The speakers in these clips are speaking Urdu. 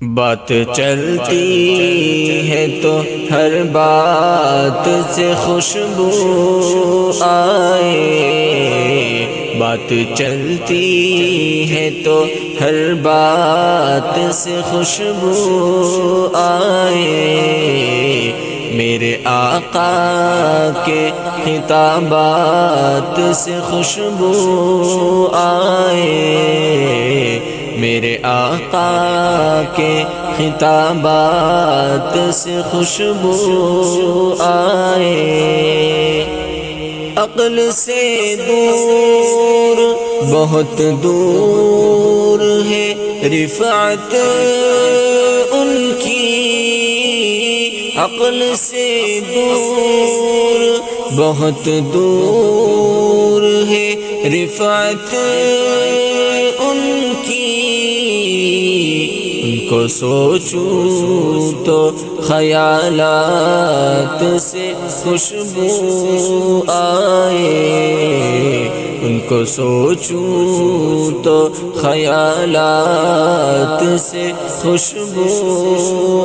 بات چلتی ہے تو ہر بات سے خوشبو آئے، بات چلتی ہے تو ہر بات سے خوشبو آئے، میرے آقا کے خطابات سے خوشبو آئے، میرے آقا کے خطابات سے خوشبو آئے، عقل سے دور بہت دور ہے رفعت ان کی، عقل سے دور بہت دور ہے رفعت ان کی، ان کو سوچوں تو خیالات سے خوشبو آئے، ان کو سوچوں تو خیالات سے خوشبو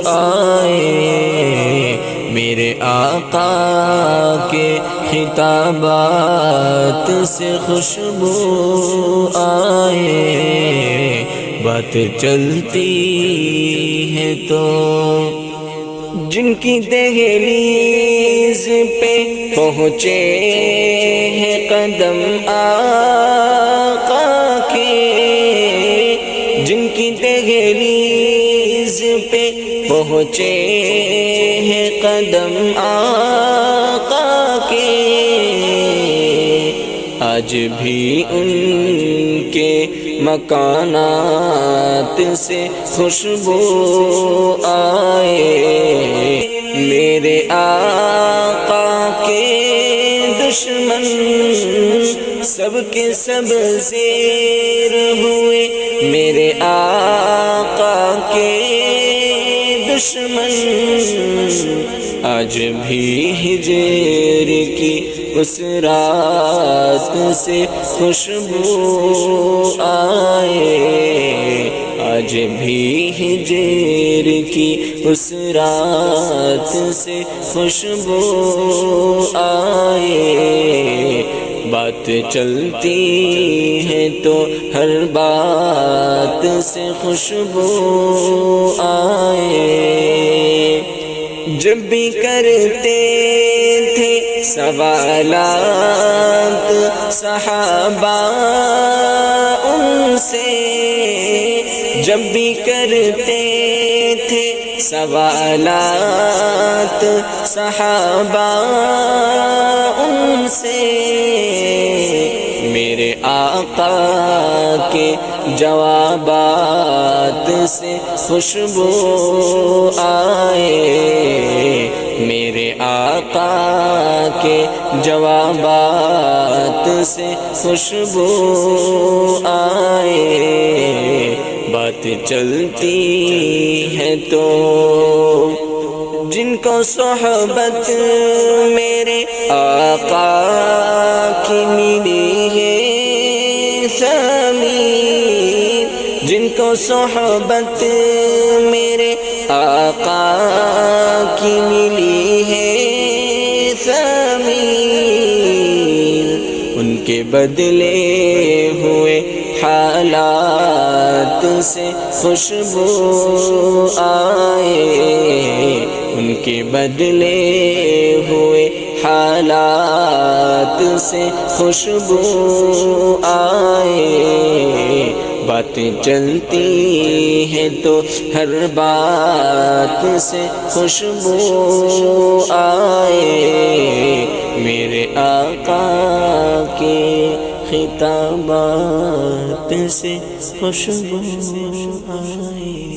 آئے، میرے آقا کے خطابات سے خوشبو آئے، بات چلتی ہے تو جن کی دہلیز پہ پہنچے ہیں قدم آقا کے، جن کی دہلیز پہ پہنچے ہیں قدم آقا کے، آج بھی ان کے مکانات سے خوشبو آئے، میرے آقا کے دشمن سب کے سب زیر ہوئے، میرے آقا کے دشمن آج بھی ہجر کی اس رات سے خوشبو آئے، آج بھی ہجر کی اس رات سے خوشبو آئے، بات چلتی ہے تو ہر بات سے خوشبو آئے، جب بھی کرتے تھے سوالات صحابہ ان سے، جب بھی کرتے تھے سوالات صحابہ ان سے، میرے آقا کے جوابات سے خوشبو آئے، میرے آقا کے جوابات سے خوشبو آئے، بات چلتی ہے تو جن کو صحبت میرے آقا کی ملی ہے ثمین، جن کو صحبت میرے آقا کی ملی ہے ثمین، ان کے بدلے ہوئے حالات سے خوشبو آئے، ان کے بدلے ہوئے حالات سے خوشبو آئے، باتیں چلتی ہیں تو ہر بات سے خوشبو آئے، میرے آقا کے خطابات سے خوشبو آئے۔